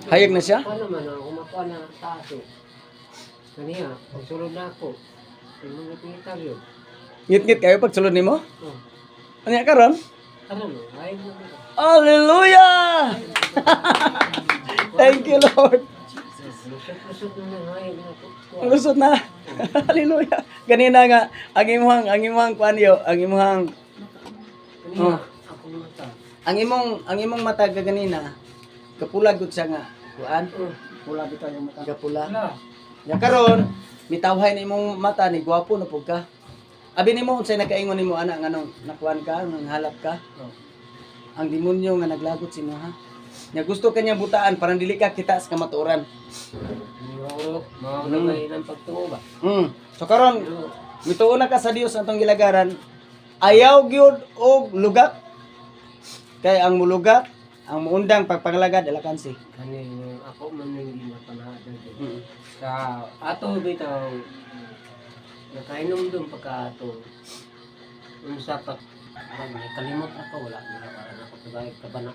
Hayag na siya? Paano man ang umakuha na taso? Kaniya, pagsulod na ako. Yung mga pingitar yun. Ngit-ngit kayo pag sulod nimo? Oh. Ano yan karon? Ano no? Ayun mo nila. Hallelujah! Thank you, Lord. Lusot-lusot na lang. Ayun na ako. Lusot na. Hallelujah. Ganina nga, ang imong kwanyo, ang imong Kaniya, ako mata. ang imong mata ganina. Kapula gud siya nga. Kuan? Pula bitaw yung mata. Kapula. Wala. Ya karon, mitawhay ni imong mata ni gwapo na pug ka. Abi nimo unsay nakaingon nimo ana nganong nakuan ka, nang halap ka? Oh. Ang demonyo nga naglagot si mo ha. Nya gusto kanya butaan para dili ka kita sa kamatuoran. Mga ulagay ng pagtungo ba? So karon, mituon na ka sa Dios atong gilagaran. Ayaw gyud og lugat. Kay ang mulugat, ang muundang pagpangalagad ala kansi. Kanin ako man hindi mapanahad din. Sa ato bitaw nakainom doon pagka ato. Sa kalimot ako wala na para na ako kabana.